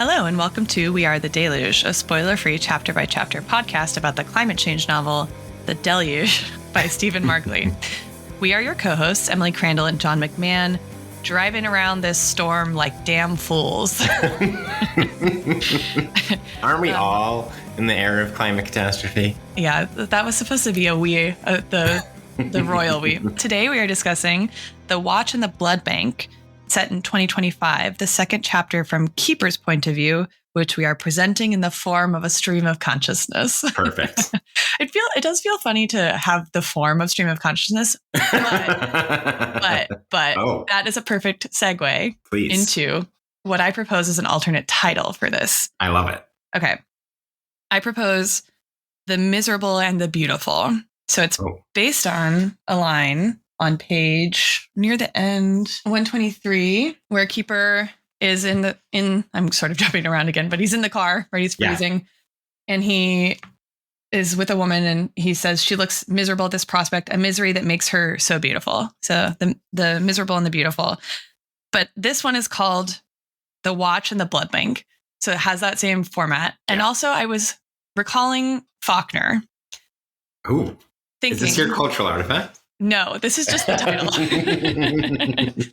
Hello and welcome to We Are the Deluge, a spoiler-free chapter-by-chapter podcast about the climate change novel, The Deluge by Stephen Markley. We are your co-hosts, Emily Crandall and John McMahon, driving around this storm like damn fools. Aren't we all in the era of climate catastrophe? Yeah, that was supposed to be a we, the royal we. Today we are discussing The Watch and the Blood Bank, set in 2025, the second chapter from Keeper's point of view, which we are presenting in the form of a stream of consciousness. Perfect. It does feel funny to have the form of stream of consciousness, but that is a perfect segue into what I propose as an alternate title for this. I love it. Okay. I propose The Miserable and the Beautiful. So it's based on a line on page near the end, 123, where Keeper is I'm sort of jumping around again, but he's in the car, right? He's freezing. Yeah. And he is with a woman and he says she looks miserable at this prospect, a misery that makes her so beautiful. So the miserable and the beautiful. But this one is called The Watch and the Blood Bank. So it has that same format. Yeah. And also I was recalling Faulkner. Ooh. Is this your cultural artifact? No, this is just the title.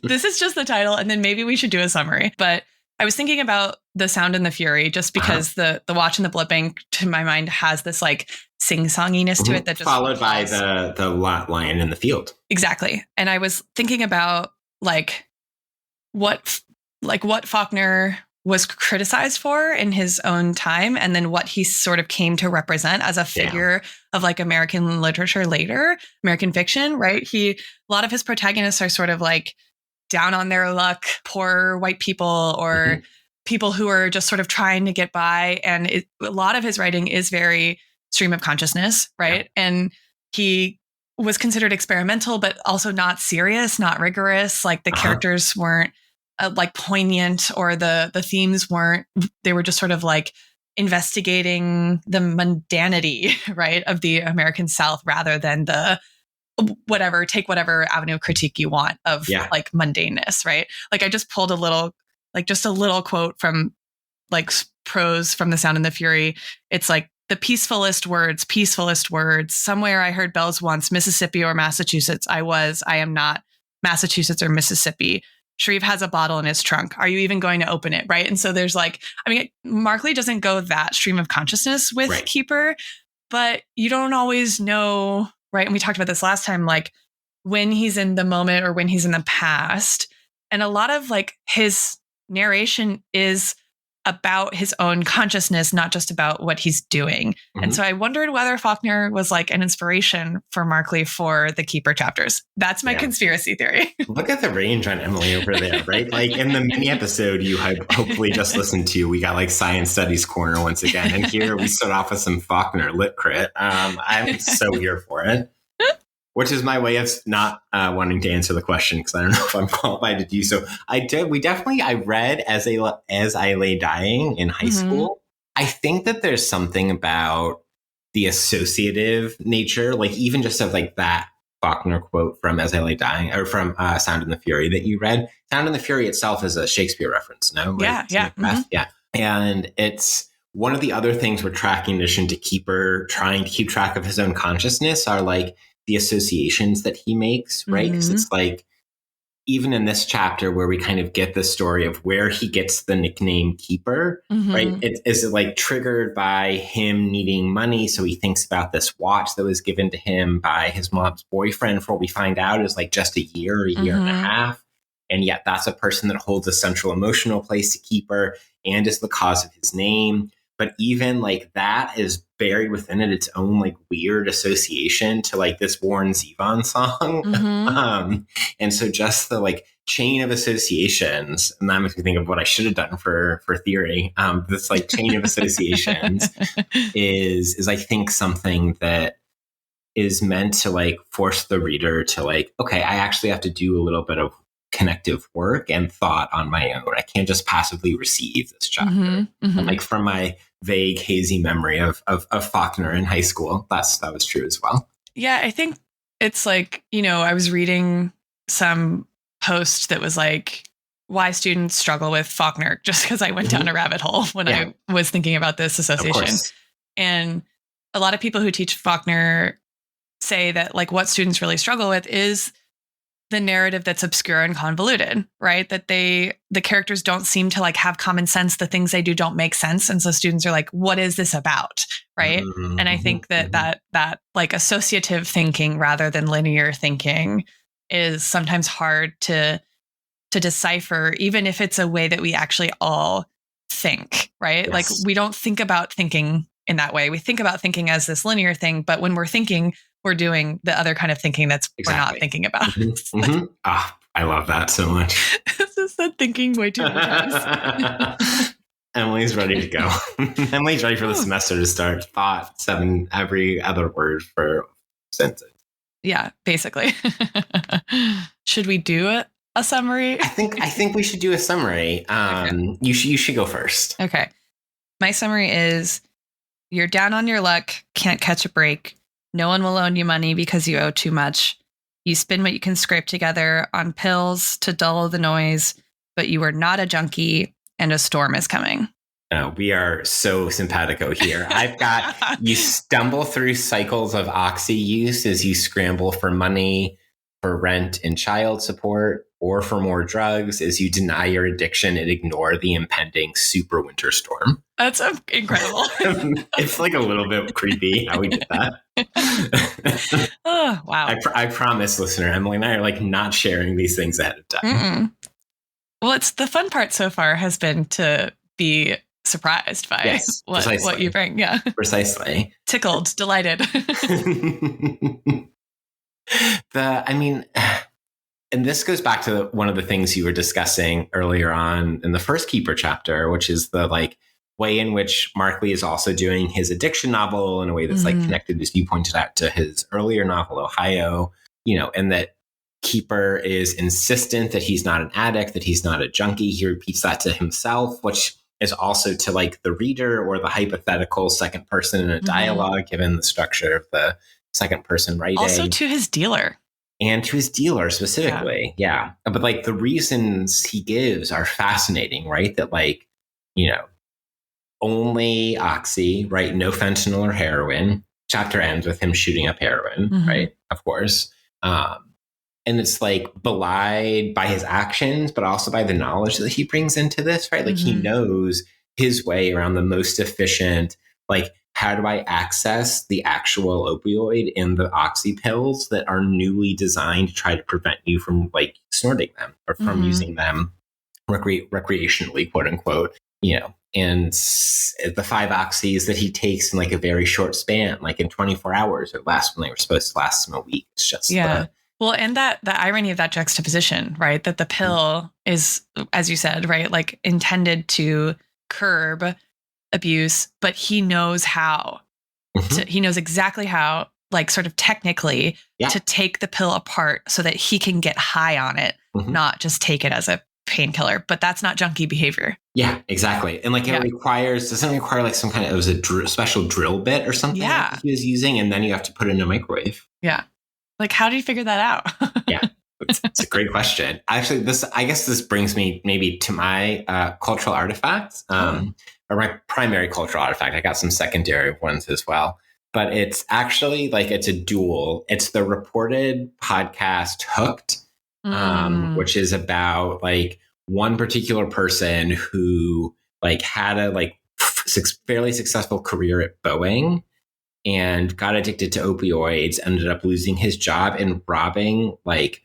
This is just the title. And then maybe we should do a summary. But I was thinking about The Sound and the Fury just because the Watch and the Blood Bank, to my mind, has this like sing-songiness to it that just followed by the lion in the field. Exactly. And I was thinking about what Faulkner was criticized for in his own time, and then what he sort of came to represent as a figure of like American literature later, American fiction, right? A lot of his protagonists are sort of like down on their luck, poor white people or people who are just sort of trying to get by. And a lot of his writing is very stream of consciousness, right? Yeah. And he was considered experimental, but also not serious, not rigorous. Like the characters weren't like poignant, or the themes weren't, they were just sort of like investigating the mundanity, right, of the American South rather than the take whatever avenue of critique you want of like mundaneness, right? Like I just pulled a little quote from like prose from The Sound and the Fury. It's like, the peacefulest words, somewhere I heard bells once, Mississippi or Massachusetts. I am not Massachusetts or Mississippi. Shreve has a bottle in his trunk. Are you even going to open it? Right. And so there's Markley doesn't go that stream of consciousness with Keeper, but you don't always know. Right. And we talked about this last time, like when he's in the moment or when he's in the past. And a lot of like his narration is about his own consciousness, not just about what he's doing. Mm-hmm. And so I wondered whether Faulkner was like an inspiration for Markley for the Keeper chapters. That's my conspiracy theory. Look at the range on Emily over there, right? Like in the mini episode you had hopefully just listened to, we got like Science Studies Corner once again. And here we start off with some Faulkner lit crit. I'm so here for it. Which is my way of not wanting to answer the question, because I don't know if I'm qualified to do so. I read As I Lay Dying in high school. I think that there's something about the associative nature, like even just of like that Faulkner quote from As I Lay Dying, or from Sound and the Fury that you read. Sound and the Fury itself is a Shakespeare reference, no? Yeah. Yeah. And it's one of the other things we're tracking, in addition to Keeper trying to keep track of his own consciousness, are like the associations that he makes, right? Because it's like, even in this chapter where we kind of get the story of where he gets the nickname Keeper, right? Is it like triggered by him needing money? So he thinks about this watch that was given to him by his mom's boyfriend for what we find out is like just a year and a half. And yet that's a person that holds a central emotional place to Keeper and is the cause of his name. But even like that is buried within it its own like weird association to like this Warren Zevon song. And so just the like chain of associations, and that makes me think of what I should have done for theory. This like chain of associations is I think something that is meant to like force the reader to like, okay, I actually have to do a little bit of connective work and thought on my own. I can't just passively receive this chapter. And like from my vague, hazy memory of Faulkner in high school, that was true as well. Yeah, I think it's like, I was reading some post that was like, why students struggle with Faulkner, just because I went down a rabbit hole when I was thinking about this association. And a lot of people who teach Faulkner say that like what students really struggle with is the narrative that's obscure and convoluted, right? That the characters don't seem to like have common sense. The things they do don't make sense. And so students are like, what is this about? Right. Mm-hmm. And I think that like associative thinking rather than linear thinking is sometimes hard to decipher, even if it's a way that we actually all think, right? Yes. Like we don't think about thinking in that way. We think about thinking as this linear thing, but when we're thinking, we're doing the other kind of thinking that's we're not thinking about. Mm-hmm. Mm-hmm. I love that so much. This is said thinking way too many times. Emily's ready to go. Emily's ready for the semester to start. Thought 7 every other word for sentence. Yeah, basically. Should we do a summary? I think we should do a summary. Okay. You should go first. Okay. My summary is: you're down on your luck, can't catch a break. No one will loan you money because you owe too much. You spend what you can scrape together on pills to dull the noise, but you are not a junkie and a storm is coming. We are so simpatico here. I've got you stumble through cycles of oxy use as you scramble for money, for rent and child support, or for more drugs as you deny your addiction and ignore the impending super winter storm. That's incredible. It's like a little bit creepy how we did that. Oh, wow. I promise, listener, Emily and I are like not sharing these things ahead of time. Mm-mm. Well, it's the fun part so far has been to be surprised by what you bring. Yeah, precisely. Tickled, delighted. And this goes back to one of the things you were discussing earlier on in the first Keeper chapter, which is the like way in which Markley is also doing his addiction novel in a way that's like connected, as you pointed out, to his earlier novel, Ohio, and that Keeper is insistent that he's not an addict, that he's not a junkie. He repeats that to himself, which is also to like the reader or the hypothetical second person in a dialogue, given the structure of the second person writing. Also to his dealer. And to his dealer specifically. Yeah. But like the reasons he gives are fascinating, right? That like, only oxy, right? No fentanyl or heroin. Chapter ends with him shooting up heroin, right? Of course. And it's like belied by his actions, but also by the knowledge that he brings into this, right? Like he knows his way around the most efficient, like, how do I access the actual opioid in the oxy pills that are newly designed to try to prevent you from like snorting them or from using them recreationally, quote unquote, and the 5 oxys that he takes in like a very short span, like in 24 hours or last when they were supposed to last him a week. It's just, well, and that the irony of that juxtaposition, right? That the pill is, as you said, right, like intended to curb abuse, but he knows how. He knows exactly how, like sort of technically, to take the pill apart so that he can get high on it, not just take it as a painkiller. But that's not junkie behavior. Yeah, exactly. And like it doesn't require like some kind of, it was a special drill bit or something that he was using, and then you have to put it in a microwave. Yeah. Like, how do you figure that out? Yeah, it's a great question. Actually, I guess this brings me maybe to my cultural artifacts, or my primary cultural artifact. I got some secondary ones as well, but it's actually like it's a duel. It's the reported podcast Hooked, which is about like one particular person who like had a like fairly successful career at Boeing, and got addicted to opioids, ended up losing his job and robbing like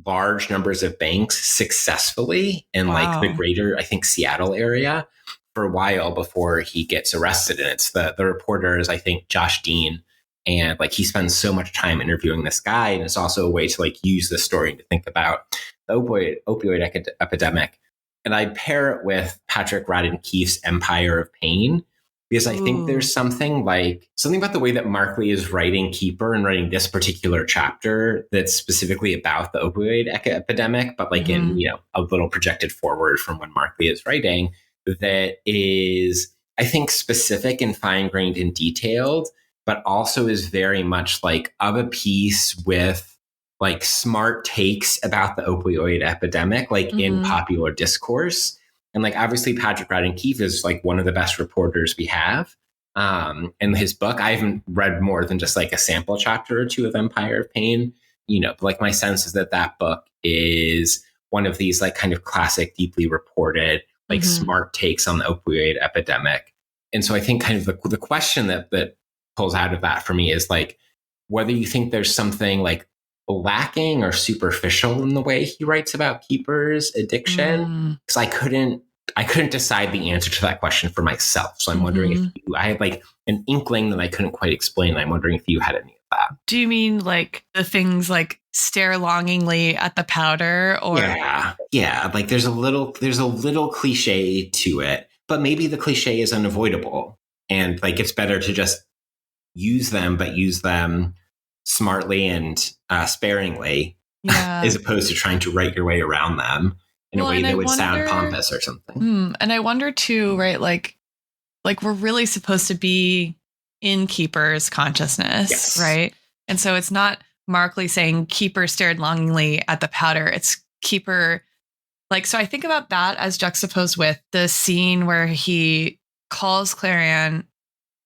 large numbers of banks successfully in like the greater, I think, Seattle area for a while before he gets arrested. And it's the reporter is, I think, Josh Dean. And like he spends so much time interviewing this guy. And it's also a way to like use the story to think about the opioid epidemic. And I pair it with Patrick Radden Keefe's Empire of Pain, because I think there's something about the way that Markley is writing Keeper and writing this particular chapter that's specifically about the opioid epidemic, but like in, a little projected forward from when Markley is writing, that is, I think, specific and fine-grained and detailed, but also is very much like of a piece with like smart takes about the opioid epidemic, like in popular discourse. And like, obviously Patrick Radden Keefe is like one of the best reporters we have. And his book, I haven't read more than just like a sample chapter or two of Empire of Pain, but like my sense is that book is one of these like kind of classic, deeply reported, like smart takes on the opioid epidemic. And so I think kind of the question that pulls out of that for me is like, whether you think there's something like lacking or superficial in the way he writes about Keeper's addiction. Because I couldn't decide the answer to that question for myself. So I'm wondering if I had like an inkling that I couldn't quite explain. I'm wondering if you had any of that. Do you mean like the things like stare longingly at the powder or? Yeah. Like there's a little cliche to it, but maybe the cliche is unavoidable. And like, it's better to just use them, but use them smartly and sparingly, as opposed to trying to write your way around them in a way that would sound pompous or something. And I wonder too, right? Like we're really supposed to be in Keeper's consciousness, right? And so it's not Markley saying Keeper stared longingly at the powder. It's Keeper. Like, so I think about that as juxtaposed with the scene where he calls Clarion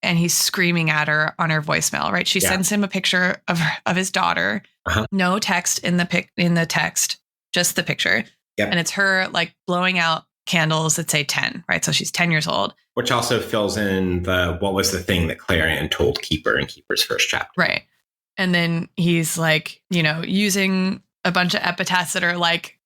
and he's screaming at her on her voicemail, right? She sends him a picture of his daughter, no text in the text, just the picture. And it's her like blowing out candles that say 10, right? So she's 10 years old. Which also fills in what was the thing that Clarion told Keeper in Keeper's first chapter. Right. And then he's like, using a bunch of epithets that are like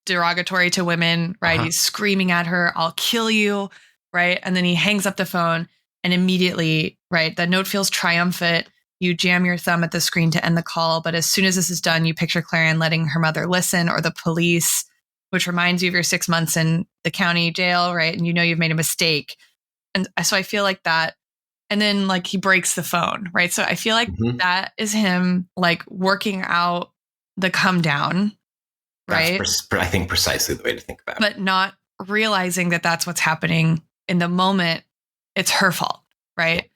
derogatory to women, right? He's screaming at her, I'll kill you, right? And then he hangs up the phone and immediately, right, the note feels triumphant. You jam your thumb at the screen to end the call. But as soon as this is done, you picture Clarion letting her mother listen or the police, which reminds you of your 6 months in the county jail, right? And you've made a mistake. And so I feel like that. And then like he breaks the phone, right? So I feel like that is him like working out the come down, right? That's I think precisely the way to think about it. But not realizing that that's what's happening in the moment. It's her fault, right?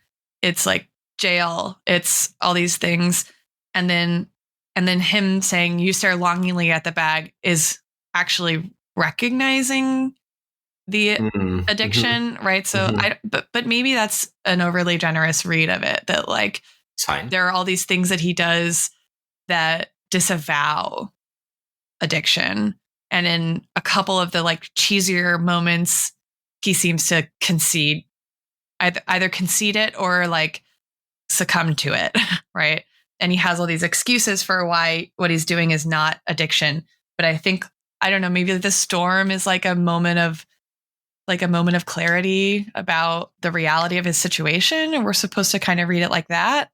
It's like jail. It's all these things. And then him saying, you stare longingly at the bag is actually recognizing the addiction, right? So but maybe that's an overly generous read of it, that like there are all these things that he does that disavow addiction. And in a couple of the like cheesier moments, he seems to either concede it or like succumb to it, right? And he has all these excuses for why what he's doing is not addiction. But I think, I don't know, maybe the storm is like a moment of clarity about the reality of his situation. And we're supposed to kind of read it like that.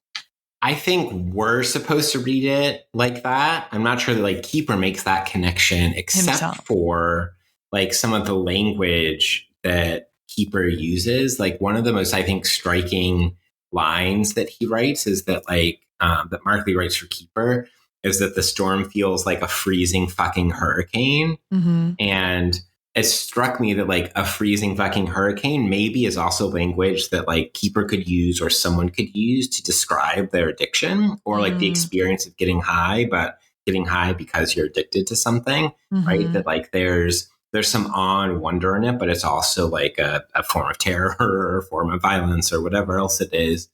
I think we're supposed to read it like that. I'm not sure that like Keeper makes that connection, except for like some of the language that Keeper uses. Like one of the most, I think, striking lines that he writes is that like that Markley writes for Keeper is that the storm feels like a freezing fucking hurricane. And it struck me that like a freezing fucking hurricane maybe is also language that like Keeper could use or someone could use to describe their addiction or like the experience of getting high, but getting high because you're addicted to something, right? That like there's some awe and wonder in it, but it's also like a form of terror or a form of violence or whatever else it is.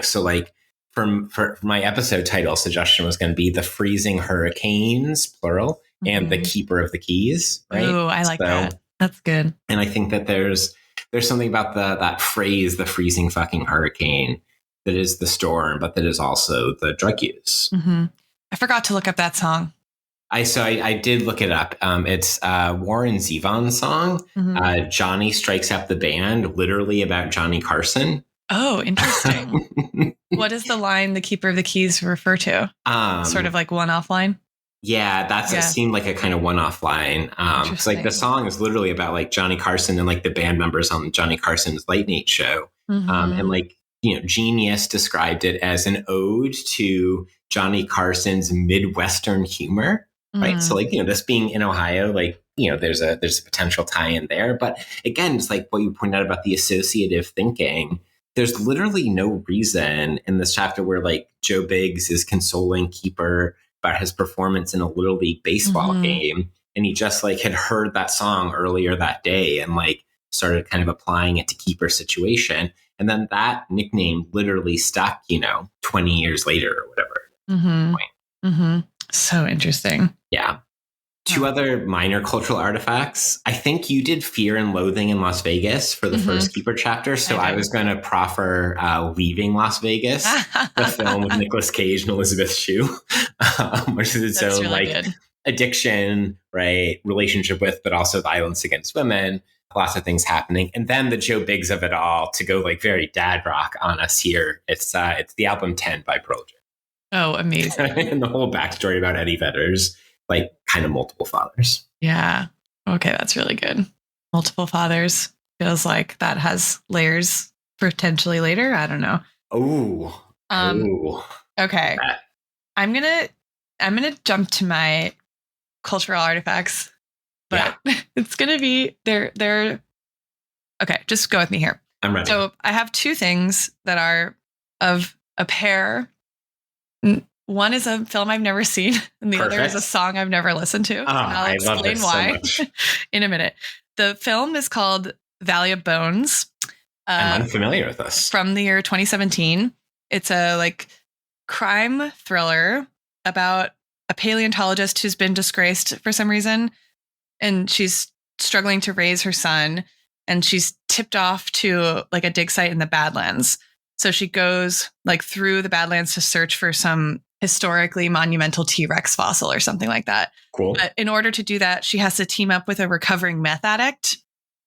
So like for my episode title suggestion was going to be The Freezing Hurricanes, plural, and The Keeper of the Keys, right? Oh, I like that. That's good. And I think that there's something about that phrase, the freezing fucking hurricane, that is the storm, but that is also the drug use. I forgot to look up that song. I did look it up. It's Warren Zevon's song. Johnny Strikes Up the Band, literally about Johnny Carson. Oh, interesting. What does the line "The Keeper of the Keys" refer to? Sort of like one-off line? Yeah, it seemed like a kind of one-off line. It's like the song is literally about like Johnny Carson and like the band members on Johnny Carson's Late Night Show. And like, Genius described it as an ode to Johnny Carson's Midwestern humor. Right. So like, this being in Ohio, like, there's a potential tie in there. But again, it's like what you pointed out about the associative thinking. there's literally no reason in this chapter where like Joe Biggs is consoling Keeper about his performance in a Little League baseball game. And he just like had heard that song earlier that day and like started kind of applying it to Keeper's situation. And then that nickname literally stuck, 20 years later or whatever. So interesting. Yeah. Two other minor cultural artifacts. I think you did Fear and Loathing in Las Vegas for the first Keeper chapter. So I was going to proffer Leaving Las Vegas, the film with Nicolas Cage and Elizabeth Shue, which is its own really like good addiction, right? Relationship with, but also violence against women. Lots of things happening. And then the Joe Biggs of it all to go like very dad rock on us here. It's the album 10 by Pearl Jam. Oh, amazing. And the whole backstory about Eddie Vedder's like kind of multiple fathers. Yeah. Okay. That's really good. Multiple fathers feels like that has layers potentially later. I don't know. Okay. I'm going to jump to my cultural artifacts, but it's going to be they're okay. Just go with me here. I'm ready. So I have two things that are of a pair. One is a film I've never seen, and the other is a song I've never listened to. And I'll explain why in a minute. The film is called Valley of Bones. I'm unfamiliar with this. From the year 2017. It's a like crime thriller about a paleontologist who's been disgraced for some reason, and she's struggling to raise her son, and she's tipped off to like a dig site in the Badlands. So she goes like through the Badlands to search for some historically monumental T-Rex fossil or something like that. Cool. But in order to do that, she has to team up with a recovering meth addict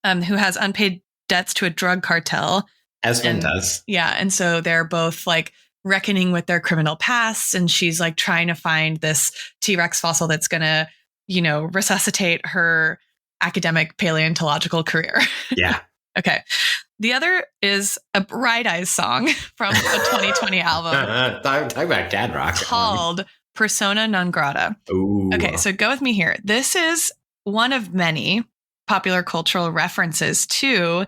who has unpaid debts to a drug cartel. As one does. Yeah. And so they're both like reckoning with their criminal past. And she's like trying to find this T-Rex fossil that's going to, resuscitate her academic paleontological career. Yeah. Okay. The other is a Bright Eyes song from a 2020 album. Talk about dad rock. Called Persona Non Grata. Ooh. Okay, so go with me here. This is one of many popular cultural references to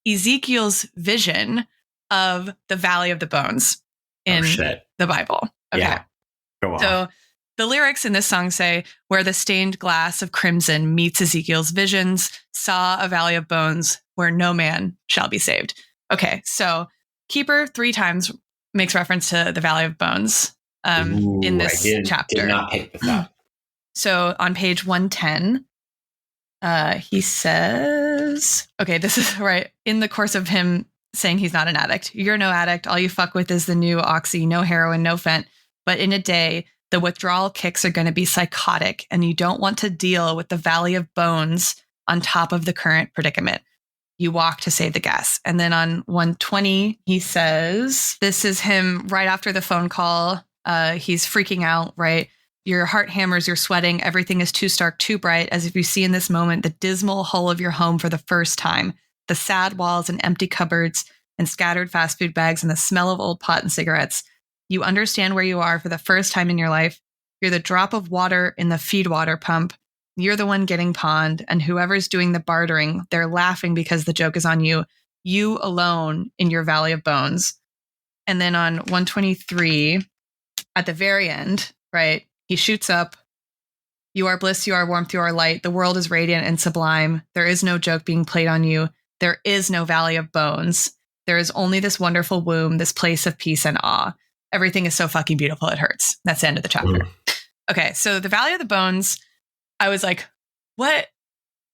Ezekiel's vision of the Valley of the Bones in the Bible. Okay. Yeah. Go on. So the lyrics in this song say, where the stained glass of crimson meets Ezekiel's visions, saw a valley of bones where no man shall be saved. Okay, so Keeper 3 times makes reference to the Valley of Bones in this chapter. Did not pick this up. So on page 110, he says, okay, this is right in the course of him saying he's not an addict. You're no addict. All you fuck with is the new oxy, no heroin, no fent. But in a day, the withdrawal kicks are going to be psychotic, and you don't want to deal with the Valley of Bones on top of the current predicament. You walk to save the gas. And then on 120, he says, this is him right after the phone call. He's freaking out, right? Your heart hammers, you're sweating. Everything is too stark, too bright, as if you see in this moment the dismal hull of your home for the first time, the sad walls and empty cupboards and scattered fast food bags and the smell of old pot and cigarettes. You understand where you are for the first time in your life. You're the drop of water in the feed water pump. You're the one getting pawned, and whoever's doing the bartering, they're laughing because the joke is on you. You alone in your Valley of Bones. And then on 123, at the very end, right, he shoots up. You are bliss, you are warmth, you are light. The world is radiant and sublime. There is no joke being played on you. There is no Valley of Bones. There is only this wonderful womb, this place of peace and awe. Everything is so fucking beautiful, it hurts. That's the end of the chapter. Okay, so the Valley of the Bones, I was like, what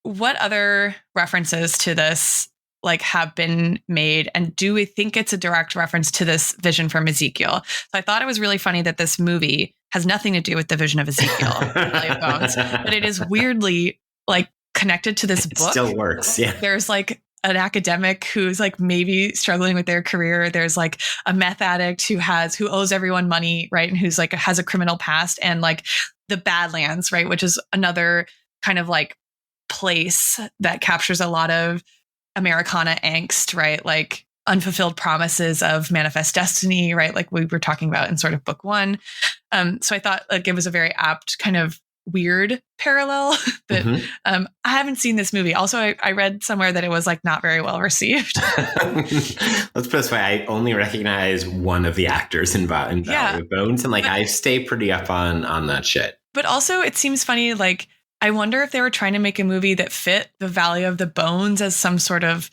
other references to this like have been made? And do we think it's a direct reference to this vision from Ezekiel? So I thought it was really funny that this movie has nothing to do with the vision of Ezekiel, Valley of Bones, but it is weirdly like connected to this book. It still works, yeah. There's like an academic who's like maybe struggling with their career. There's like a meth addict who owes everyone money, right? And who's like has a criminal past, and like the Badlands, right? Which is another kind of like place that captures a lot of Americana angst, right? Like unfulfilled promises of manifest destiny, right? Like we were talking about in sort of book 1. So I thought like it was a very apt kind of weird parallel that I haven't seen this movie. Also, I read somewhere that it was like not very well received. Let's put it this way. I only recognize one of the actors in Valley of Bones. And I stay pretty up on that shit. But also it seems funny. Like, I wonder if they were trying to make a movie that fit the Valley of the Bones as some sort of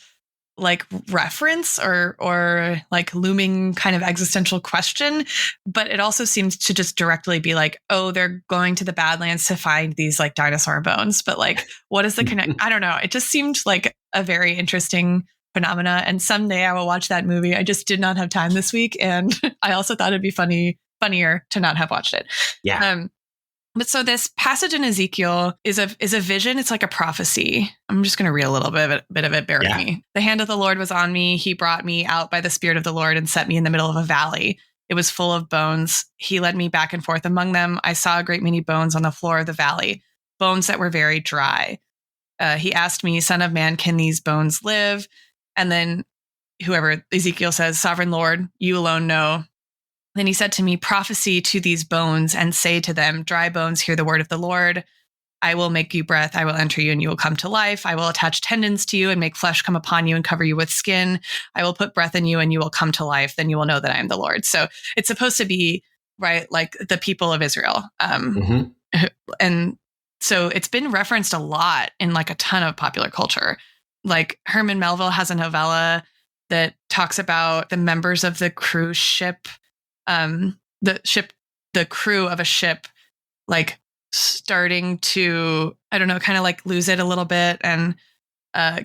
like reference or like looming kind of existential question. But it also seems to just directly be like, oh, they're going to the Badlands to find these like dinosaur bones. But like, what is the connect? I don't know. It just seemed like a very interesting phenomena. And someday I will watch that movie. I just did not have time this week. And I also thought it'd be funnier to not have watched it. Yeah. But so this passage in Ezekiel is a vision. It's like a prophecy. I'm just going to read a little bit of it. Bear with me. The hand of the Lord was on me. He brought me out by the Spirit of the Lord and set me in the middle of a valley. It was full of bones. He led me back and forth among them. I saw a great many bones on the floor of the valley, bones that were very dry. He asked me, Son of man, can these bones live? And then whoever Ezekiel says, Sovereign Lord, you alone know. Then he said to me, prophesy to these bones and say to them, dry bones, hear the word of the Lord. I will make you breath. I will enter you and you will come to life. I will attach tendons to you and make flesh come upon you and cover you with skin. I will put breath in you and you will come to life. Then you will know that I am the Lord. So it's supposed to be, right, like the people of Israel. And so it's been referenced a lot in like a ton of popular culture. Like Herman Melville has a novella that talks about the members of the cruise ship, the crew of a ship, like starting to, I don't know, kind of like lose it a little bit and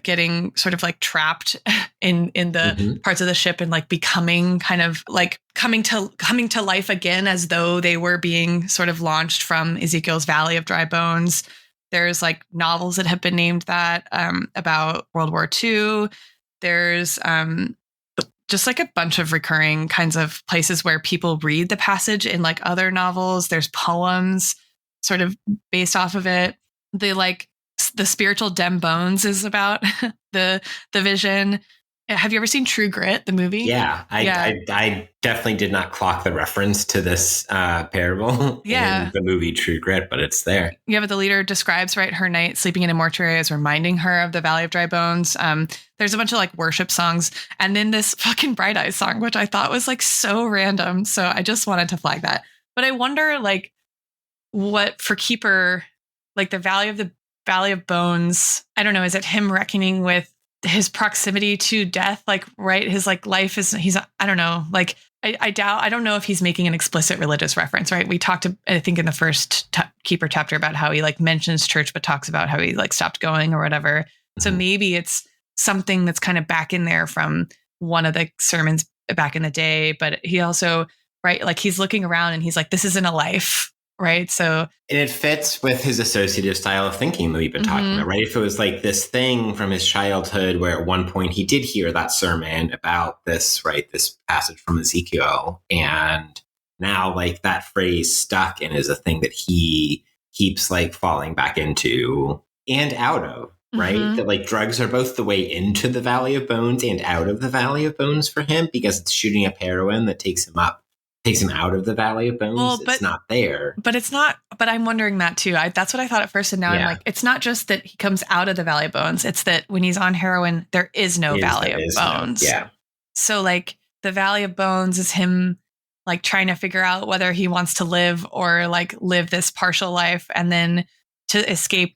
getting sort of like trapped in the parts of the ship and like becoming kind of like coming to life again as though they were being sort of launched from Ezekiel's Valley of Dry Bones. There's like novels that have been named that about World War II. There's just like a bunch of recurring kinds of places where people read the passage in like other novels. There's poems sort of based off of it. The spiritual dem bones is about the vision. Have you ever seen True Grit, the movie? Yeah, I definitely did not clock the reference to this parable in the movie True Grit, but it's there. Yeah, but the leader describes, right, her night sleeping in a mortuary as reminding her of the Valley of Dry Bones. There's a bunch of like worship songs, and then this fucking Bright Eyes song, which I thought was like so random. So I just wanted to flag that. But I wonder, like, what for Keeper, like the Valley of Bones, I don't know, is it him reckoning with his proximity to death? Like, right, his like life is, I don't know, like I don't know if he's making an explicit religious reference, right? We talked, I think in the first Keeper chapter about how he like mentions church, but talks about how he like stopped going or whatever. So maybe it's something that's kind of back in there from one of the sermons back in the day, but he also, right, like he's looking around and he's like, this isn't a life. Right. So, and it fits with his associative style of thinking that we've been talking about, right? If it was like this thing from his childhood where at one point he did hear that sermon about this, right, this passage from Ezekiel, and now like that phrase stuck and is a thing that he keeps like falling back into and out of, right? That like drugs are both the way into the Valley of Bones and out of the Valley of Bones for him, because it's shooting up heroin that takes him out of the Valley of Bones. Well, it's not there. But it's not, but I'm wondering that too. That's what I thought at first. And now I'm like, it's not just that he comes out of the Valley of Bones. It's that when he's on heroin, there is no Valley of Bones. So like the Valley of Bones is him like trying to figure out whether he wants to live or like live this partial life and then to escape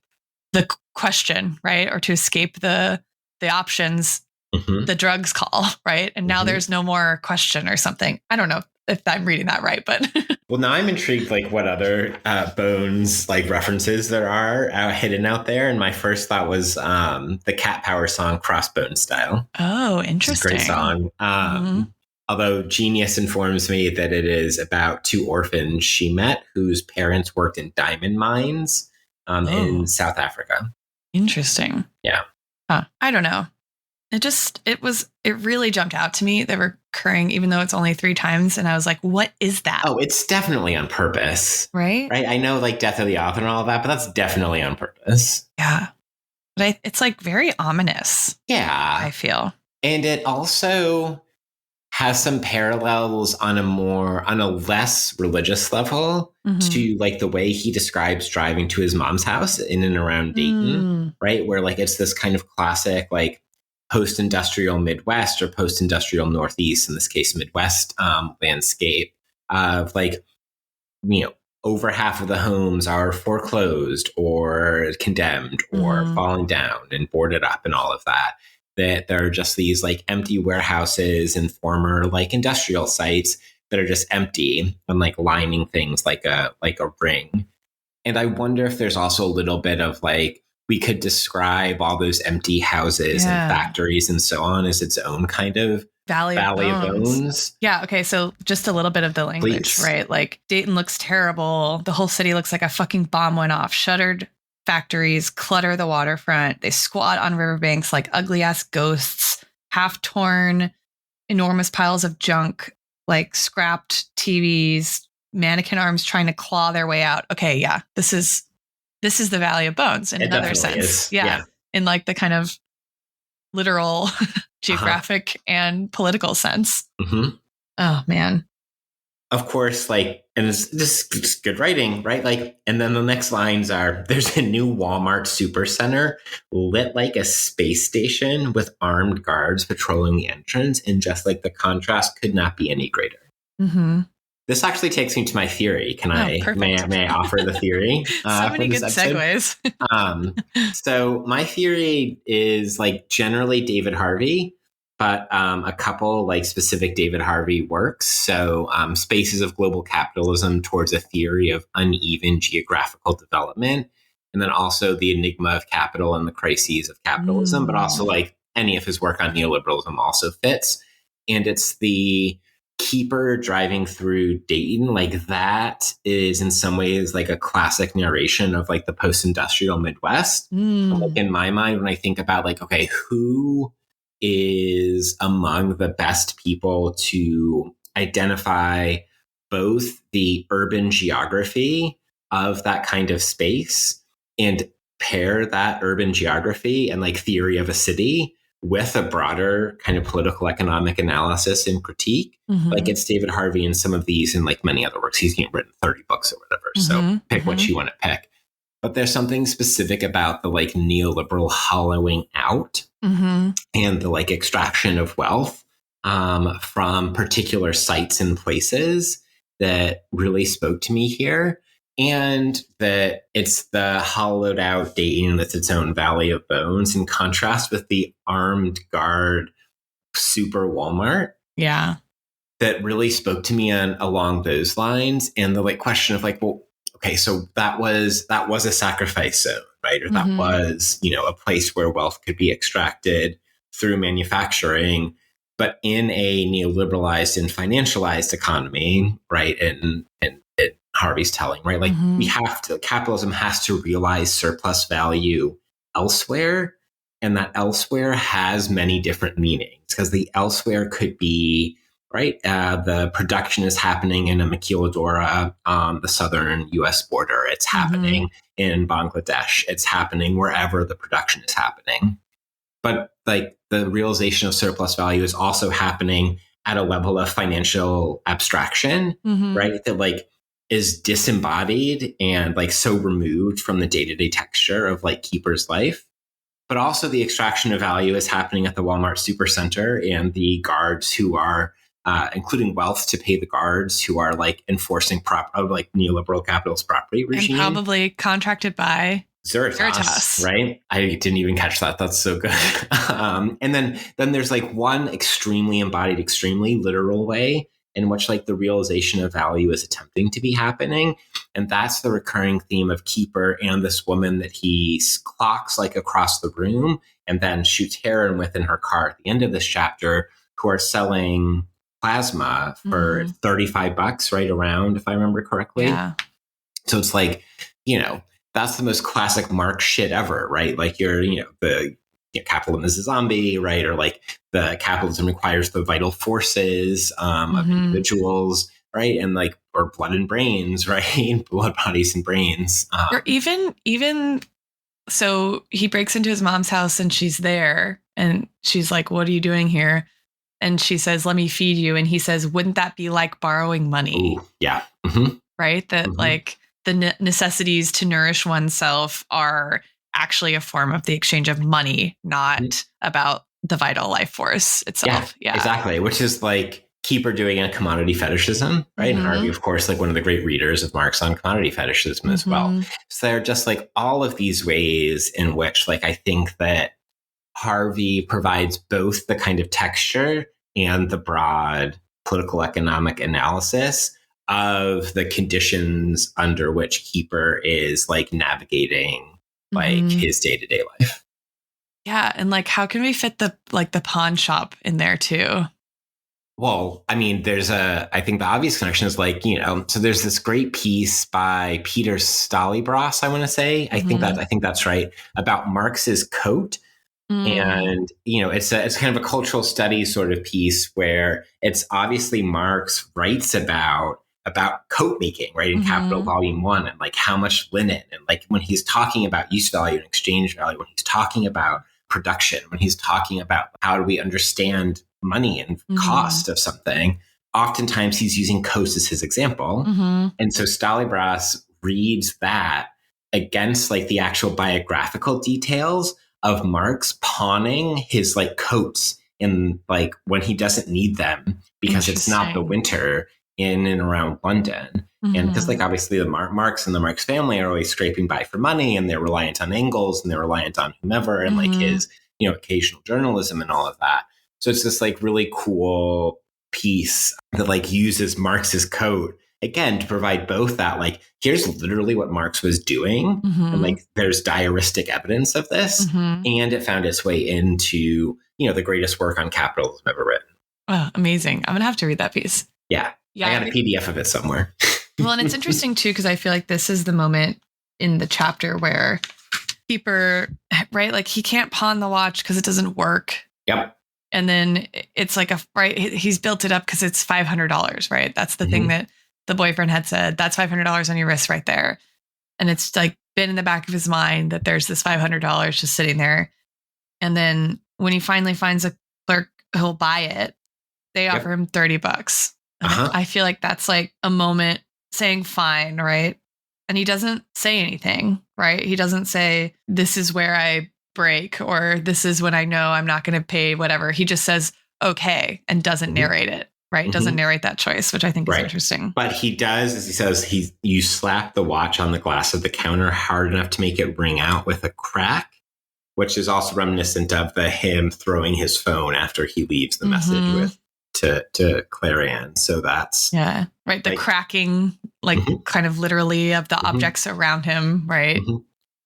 the question, right? Or to escape the options, the drugs call, right? And now there's no more question or something. I don't know if I'm reading that right, but well, now I'm intrigued like what other Bones like references there are hidden out there. And my first thought was the Cat Power song Crossbone Style. Oh, interesting. It's a great song. Although Genius informs me that it is about two orphans she met whose parents worked in diamond mines in South Africa. Interesting. Yeah. I don't know. It really jumped out to me. They were recurring, even though it's only 3 times. And I was like, what is that? Oh, it's definitely on purpose. Right? Right. I know like Death of the Author and all of that, but that's definitely on purpose. Yeah. But it's like very ominous. Yeah. I feel. And it also, has some parallels on a less religious level to like the way he describes driving to his mom's house in and around Dayton, right? Where like it's this kind of classic like post-industrial Midwest or post-industrial Northeast, in this case Midwest, landscape of like, you know, over half of the homes are foreclosed or condemned or falling down and boarded up and all of that. That there are just these like empty warehouses and former like industrial sites that are just empty and like lining things like a ring. And I wonder if there's also a little bit of like, we could describe all those empty houses and factories and so on as its own kind of Valley of Bones. Yeah. Okay. So just a little bit of the language, right? Like Dayton looks terrible. The whole city looks like a fucking bomb went off. Shuttered factories clutter the waterfront. They squat on riverbanks like ugly ass ghosts, half torn, enormous piles of junk, like scrapped TVs, mannequin arms trying to claw their way out. Okay. Yeah. This is the Valley of Bones in another sense. Yeah. In like the kind of literal geographic and political sense. Oh man. Of course, like, and it's just good writing, right? Like, and then the next lines are, there's a new Walmart supercenter lit like a space station with armed guards patrolling the entrance. And just like the contrast could not be any greater. This actually takes me to my theory. May I offer the theory? So many good segues. So my theory is like generally David Harvey, but a couple like specific David Harvey works. So Spaces of Global Capitalism Towards a Theory of Uneven Geographical Development. And then also The Enigma of Capital and the Crises of Capitalism, but also like any of his work on neoliberalism also fits. And it's the keeper driving through Dayton, like that is in some ways like a classic narration of like the post-industrial Midwest. Like in my mind, when I think about like, okay, who is among the best people to identify both the urban geography of that kind of space and pair that urban geography and like theory of a city with a broader kind of political economic analysis and critique. Like it's David Harvey in some of these and like many other works. He's written 30 books or whatever. So pick what you want to pick. But there's something specific about the like neoliberal hollowing out and the like extraction of wealth from particular sites and places that really spoke to me here. And that it's the hollowed out Dayton that's its own Valley of Bones in contrast with the armed guard super Walmart. Yeah. That really spoke to me along those lines. And the like question of like, well, okay, so that was a sacrifice zone, right? Or that was, you know, a place where wealth could be extracted through manufacturing, but in a neoliberalized and financialized economy, right? And Harvey's telling, right? Like capitalism has to realize surplus value elsewhere. And that elsewhere has many different meanings because the elsewhere could be, right? The production is happening in a maquiladora on the southern US border. It's happening in Bangladesh. It's happening wherever the production is happening. But like the realization of surplus value is also happening at a level of financial abstraction, right? That like is disembodied and like so removed from the day-to-day texture of like keeper's life. But also the extraction of value is happening at the Walmart Supercenter and the guards who are including wealth to pay the guards who are like enforcing like neoliberal capitalist property regime. And probably contracted by Veritas. Right? I didn't even catch that. That's so good. And then there's like one extremely embodied, extremely literal way in which like the realization of value is attempting to be happening. And that's the recurring theme of Keeper and this woman that he clocks like across the room and then shoots heroin with in her car at the end of this chapter, who are selling plasma for $35 right around, if I remember correctly. Yeah. So it's like, you know, that's the most classic Marx shit ever, right? Like capitalism is a zombie, right? Or like the capitalism requires the vital forces of individuals, right? And like, or blood and brains, right? Blood, bodies, and brains. Or even, so he breaks into his mom's house and she's there and she's like, "What are you doing here?" And she says, let me feed you. And he says, wouldn't that be like borrowing money? Ooh, yeah. Mm-hmm. Right? That like the necessities to nourish oneself are actually a form of the exchange of money, not about the vital life force itself. Yeah, exactly. Which is like Keeper doing a commodity fetishism, right? And Harvey, of course, like one of the great readers of Marx on commodity fetishism as well. So there are just like all of these ways in which like I think that Harvey provides both the kind of texture and the broad political economic analysis of the conditions under which Keeper is like navigating like his day-to-day life. Yeah. And like, how can we fit the pawn shop in there too? Well, I mean, I think the obvious connection is like, so there's this great piece by Peter Stalybras, I want to say. I think that's right, about Marx's coat. And, it's kind of a cultural studies sort of piece where it's obviously Marx writes about coat making, right? In Capital Volume 1, and like how much linen, and like when he's talking about use value and exchange value, when he's talking about production, when he's talking about how do we understand money and cost of something, oftentimes he's using coats as his example. And so Stalybras reads that against like the actual biographical details of Marx pawning his like coats in like when he doesn't need them because it's not the winter in and around London. And because like obviously the Marx and the Marx family are always scraping by for money, and they're reliant on Engels, and they're reliant on whomever, and like his, occasional journalism and all of that. So it's this like really cool piece that like uses Marx's coat again to provide both that like, here's literally what Marx was doing. And like, there's diaristic evidence of this. And it found its way into, the greatest work on capitalism ever written. Oh, amazing. I'm going to have to read that piece. Yeah. I got a PDF of it somewhere. Well, and it's interesting too, because I feel like this is the moment in the chapter where Keeper, right? Like he can't pawn the watch because it doesn't work. Yep. And then it's like he's built it up because it's $500, right? That's the thing that the boyfriend had said, that's $500 on your wrist right there. And it's like been in the back of his mind that there's this $500 just sitting there. And then when he finally finds a clerk who'll buy it, they offer him $30. I feel like that's like a moment saying fine, right? And he doesn't say anything, right? He doesn't say, this is where I break, or this is when I know I'm not going to pay whatever. He just says, okay, and doesn't narrate it, right? Doesn't narrate that choice, which I think is interesting. But he does, as he says, you slap the watch on the glass of the counter hard enough to make it ring out with a crack, which is also reminiscent of him throwing his phone after he leaves the message to Clarion. So that's right. The like, cracking, like kind of literally of the objects around him, right?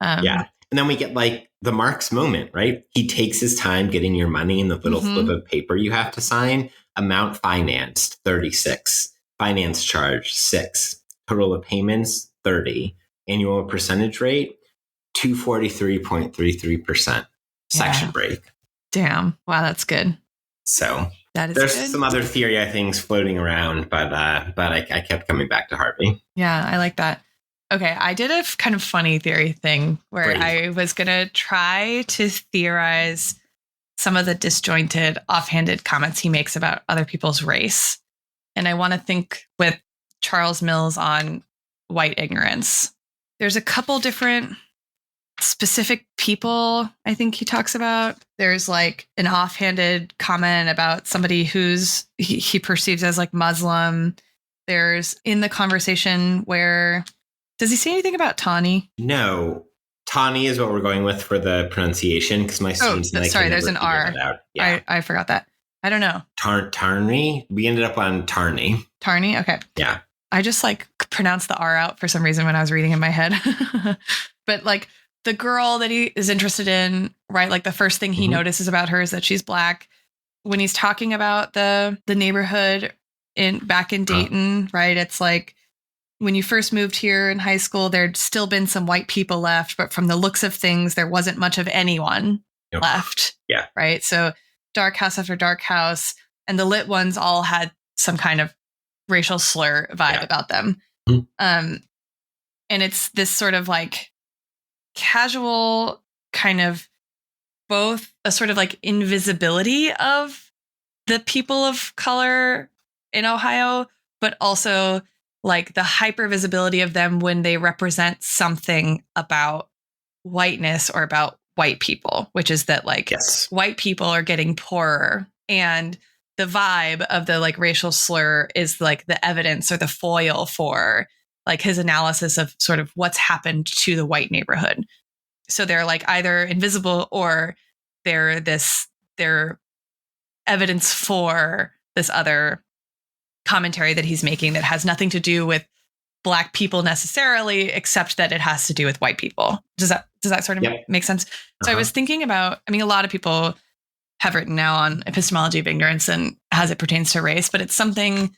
And then we get like the Marx moment, right? He takes his time getting your money in the little slip of paper you have to sign. Amount financed, 36. Finance charge, 6. Total of payments, 30. Annual percentage rate, 243.33%. Section break. Damn. Wow, that's good. So that is there's good. Some other theory things floating around, but I kept coming back to Harvey. Yeah, I like that. Okay, I did a kind of funny theory thing where I was going to try to theorize some of the disjointed, offhanded comments he makes about other people's race. And I want to think with Charles Mills on white ignorance. There's a couple different specific people I think he talks about. There's like an offhanded comment about somebody who's he perceives as like Muslim. There's in the conversation where, does he say anything about Tawny? No. Tawny is what we're going with for the pronunciation because my students sorry, there's an R. Yeah. I forgot that. I don't know. Tarney? We ended up on Tarney. Tarney? Okay. Yeah. I just like pronounced the R out for some reason when I was reading in my head. But like the girl that he is interested in, right? Like the first thing he notices about her is that she's Black. When he's talking about the neighborhood back in Dayton, right? It's like, when you first moved here in high school, there'd still been some white people left, but from the looks of things, there wasn't much of anyone left. Yeah. Right. So dark house after dark house, and the lit ones all had some kind of racial slur vibe about them. And it's this sort of like casual kind of both a sort of like invisibility of the people of color in Ohio, but also like the hyper visibility of them when they represent something about whiteness or about white people, which is that like white people are getting poorer, and the vibe of the like racial slur is like the evidence or the foil for like his analysis of sort of what's happened to the white neighborhood. So they're like either invisible or they're evidence for this other commentary that he's making that has nothing to do with Black people necessarily, except that it has to do with white people. Does that sort of make sense? So I was thinking about, I mean, a lot of people have written now on epistemology of ignorance and as it pertains to race, but it's something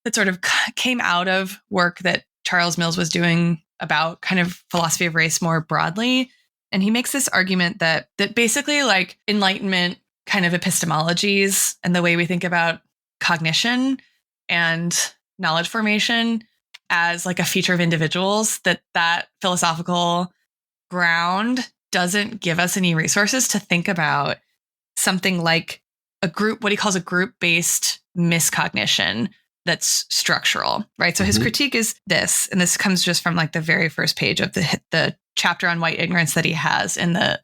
that sort of came out of work that Charles Mills was doing about kind of philosophy of race more broadly. And he makes this argument that basically like Enlightenment kind of epistemologies and the way we think about cognition and knowledge formation as like a feature of individuals, that philosophical ground doesn't give us any resources to think about something like a group, what he calls a group-based miscognition that's structural, right? So his critique is this, and this comes just from like the very first page of the chapter on white ignorance that he has in the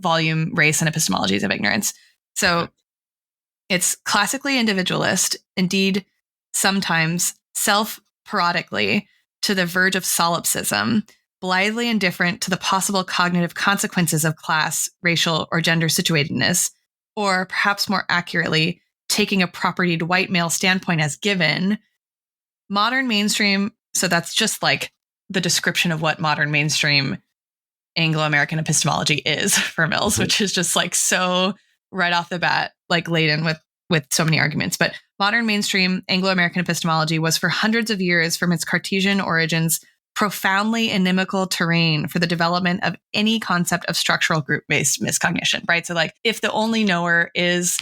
volume Race and Epistemologies of Ignorance. So it's classically individualist, indeed sometimes self-parodically to the verge of solipsism, blithely indifferent to the possible cognitive consequences of class, racial, or gender situatedness, or perhaps more accurately, taking a propertied white male standpoint as given. Modern mainstream, so that's just like the description of what modern mainstream Anglo-American epistemology is for Mills, which is just like so right off the bat, like laden with so many arguments. But modern mainstream Anglo-American epistemology was for hundreds of years from its Cartesian origins profoundly inimical terrain for the development of any concept of structural group-based miscognition, right? So like if the only knower is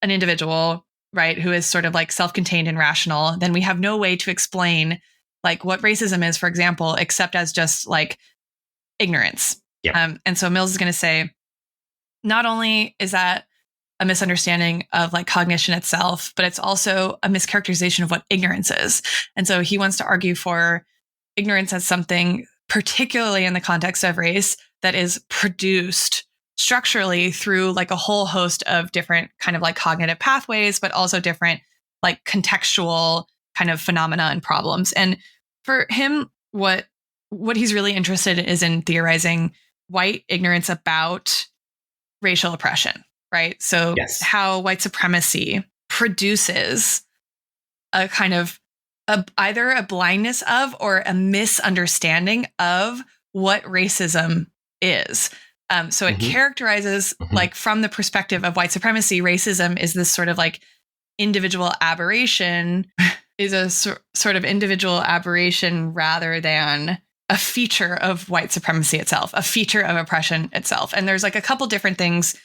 an individual, right, who is sort of like self-contained and rational, then we have no way to explain like what racism is, for example, except as just like ignorance. And so Mills is going to say, not only is that a misunderstanding of like cognition itself, but it's also a mischaracterization of what ignorance is. And so he wants to argue for ignorance as something, particularly in the context of race, that is produced structurally through like a whole host of different kind of like cognitive pathways, but also different like contextual kind of phenomena and problems. And for him, what he's really interested in is in theorizing white ignorance about racial oppression, right? So how white supremacy produces a kind of either a blindness of or a misunderstanding of what racism is. So it characterizes like from the perspective of white supremacy, racism is this sort of like individual aberration, is a sort of individual aberration rather than a feature of white supremacy itself, a feature of oppression itself. And there's like a couple different things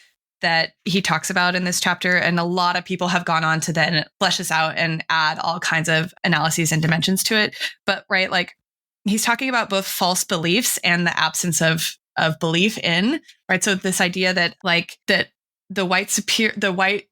that he talks about in this chapter. And a lot of people have gone on to then flesh this out and add all kinds of analyses and dimensions to it. But right, like he's talking about both false beliefs and the absence of belief in, right? So this idea that like that the white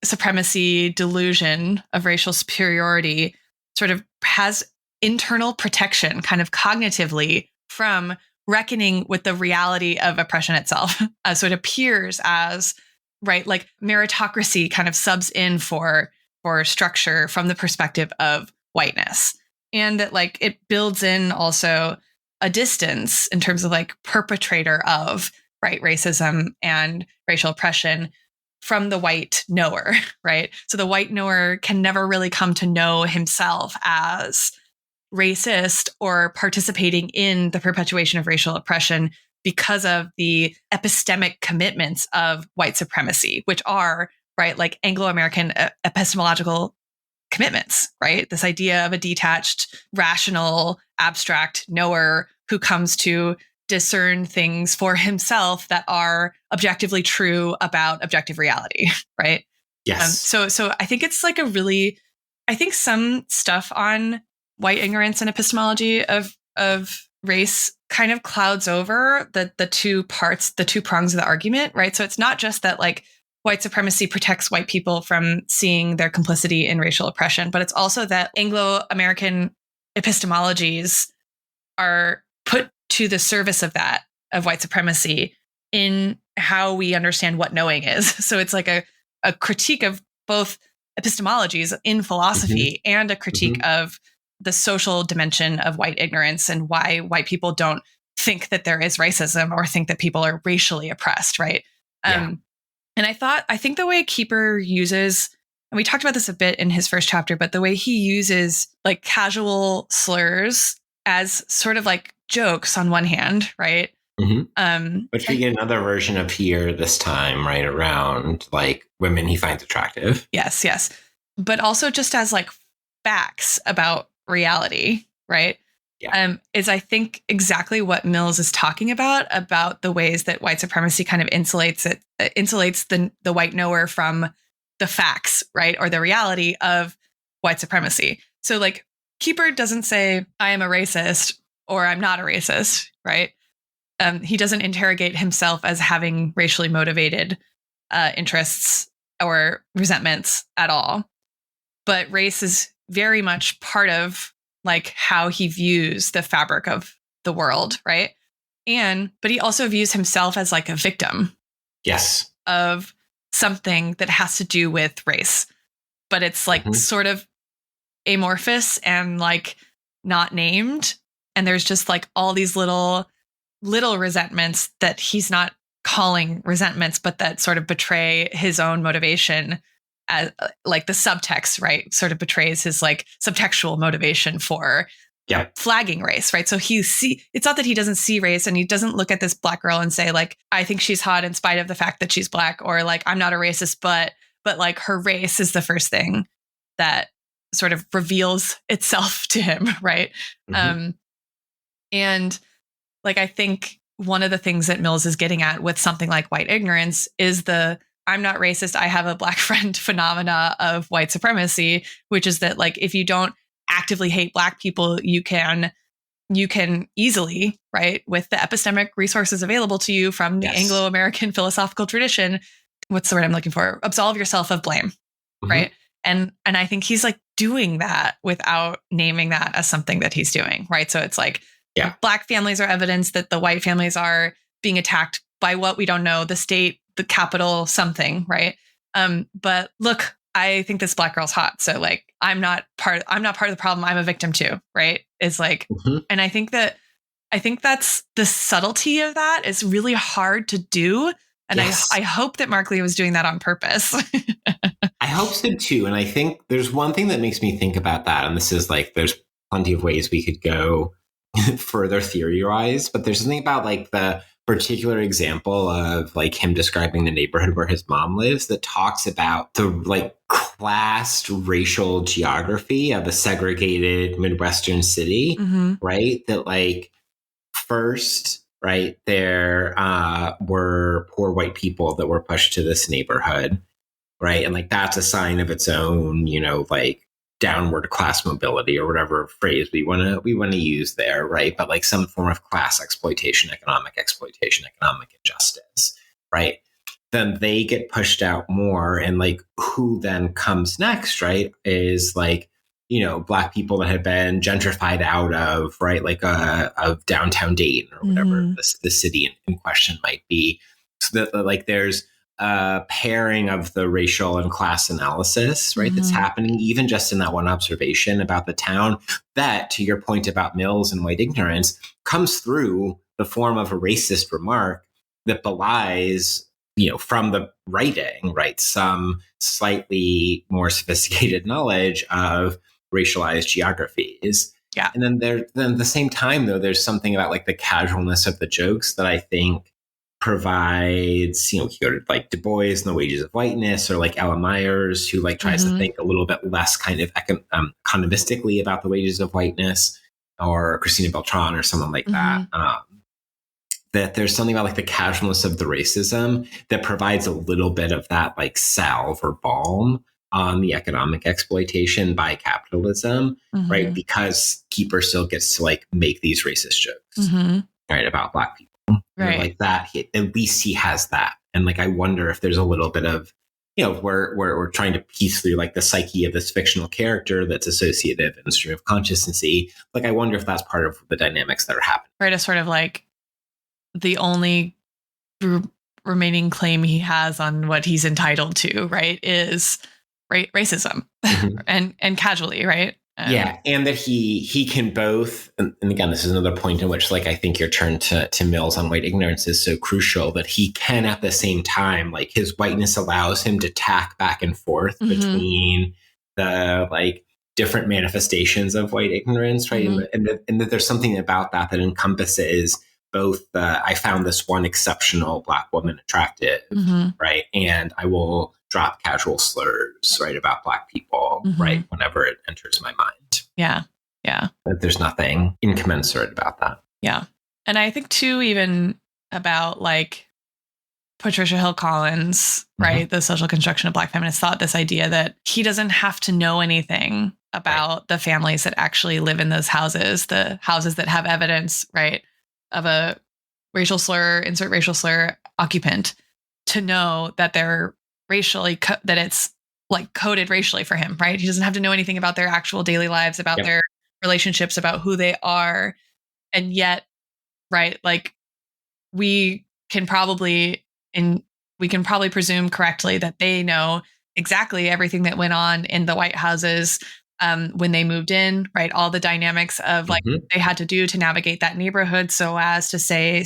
supremacy delusion of racial superiority sort of has internal protection kind of cognitively from reckoning with the reality of oppression itself. So it appears as, right, like meritocracy kind of subs in for structure from the perspective of whiteness. And that like it builds in also a distance in terms of like perpetrator of right racism and racial oppression from the white knower, right? So the white knower can never really come to know himself as racist or participating in the perpetuation of racial oppression because of the epistemic commitments of white supremacy, which are, right, like Anglo-American epistemological commitments, right? This idea of a detached, rational, abstract knower who comes to discern things for himself that are objectively true about objective reality, right? Yes. So I think it's like I think some stuff on white ignorance and epistemology of race kind of clouds over the two prongs of the argument, right? So it's not just that like white supremacy protects white people from seeing their complicity in racial oppression, but it's also that Anglo-American epistemologies are put to the service of that, of white supremacy, in how we understand what knowing is. So it's like a critique of both epistemologies in philosophy and a critique of the social dimension of white ignorance and why white people don't think that there is racism or think that people are racially oppressed, right? And I think the way Keeper uses, and we talked about this a bit in his first chapter, but the way he uses like casual slurs as sort of like jokes on one hand, right? Which we get another version of here this time, right? Around like women he finds attractive. Yes. But also just as like facts about reality, right? Is I think exactly what Mills is talking about the ways that white supremacy kind of insulates the white knower from the facts, right? Or the reality of white supremacy. So like Keeper doesn't say, I am a racist or I'm not a racist, right? He doesn't interrogate himself as having racially motivated interests or resentments at all. But race is very much part of like how he views the fabric of the world, right? But he also views himself as like a victim. Yes. Of something that has to do with race. But it's like sort of amorphous and like not named. And there's just like all these little resentments that he's not calling resentments, but that sort of betray his own motivation, as like the subtext, right? Sort of betrays his like subtextual motivation for flagging race, right? So it's not that he doesn't see race and he doesn't look at this black girl and say like, I think she's hot in spite of the fact that she's black, or like, I'm not a racist, but like her race is the first thing that sort of reveals itself to him, right? And like, I think one of the things that Mills is getting at with something like white ignorance is the I'm not racist, I have a black friend phenomena of white supremacy, which is that like, if you don't actively hate black people, you can easily, right, with the epistemic resources available to you from the Anglo-American philosophical tradition, what's the word I'm looking for? Absolve yourself of blame, right? And I think he's like doing that without naming that as something that he's doing, right? So it's like, black families are evidence that the white families are being attacked by what we don't know, the state, the capital, something, right? But look, I think this black girl's hot. So like, I'm not part of the problem. I'm a victim too, right? It's like, and I think that's the subtlety of that is really hard to do. And I hope that Mark Lee was doing that on purpose. I hope so too. And I think there's one thing that makes me think about that. And this is like, there's plenty of ways we could go further theory-wise, but there's something about like the particular example of like him describing the neighborhood where his mom lives that talks about the like class racial geography of a segregated Midwestern city, right? That like first, right, there were poor white people that were pushed to this neighborhood, right? And like that's a sign of its own, you know, like downward class mobility or whatever phrase we want to use there, right? But like some form of class exploitation, economic injustice, right? Then they get pushed out more, and like who then comes next, right? Is like, you know, black people that have been gentrified out of, right, like of downtown Dayton or whatever the city in question might be. So that like there's a pairing of the racial and class analysis, right, that's happening even just in that one observation about the town that, to your point about Mills and white ignorance, comes through the form of a racist remark that belies, you know, from the writing, right, some slightly more sophisticated knowledge of racialized geographies. Yeah. And then at the same time, though, there's something about like the casualness of the jokes that I think provides, you know, you go to like Du Bois and the Wages of Whiteness, or like Ella Myers, who like tries to think a little bit less kind of economistically about the wages of whiteness, or Christina Beltran or someone like that. That there's something about like the casualness of the racism that provides a little bit of that like salve or balm on the economic exploitation by capitalism, right? Because Keeper still gets to like make these racist jokes, right, about black people. Right. Like that, at least he has that. And like, I wonder if there's a little bit of, we're trying to piece through like the psyche of this fictional character that's associative and stream of consciousness. Like, I wonder if that's part of the dynamics that are happening. Right. It's sort of like the only remaining claim he has on what he's entitled to, right, is racism and casually, right? Yeah, and that he can both, and again, this is another point in which, like, I think your turn to Mills on white ignorance is so crucial, that he can at the same time, like, his whiteness allows him to tack back and forth between the like different manifestations of white ignorance, right? And that there's something about that encompasses both I found this one exceptional Black woman attractive, right? And I will drop casual slurs, right, about Black people, right, whenever it enters my mind. Yeah. Yeah. But there's nothing incommensurate about that. Yeah. And I think too, even about like Patricia Hill Collins, right, the social construction of Black feminist thought, this idea that he doesn't have to know anything about the families that actually live in those houses, the houses that have evidence, right, of a racial slur, insert racial slur occupant, to know that they're racially, that it's like coded racially for him, right? He doesn't have to know anything about their actual daily lives, about their relationships, about who they are. And yet, right, like we can probably presume correctly that they know exactly everything that went on in the White Houses when they moved in, right? All the dynamics of like they had to do to navigate that neighborhood so as to stay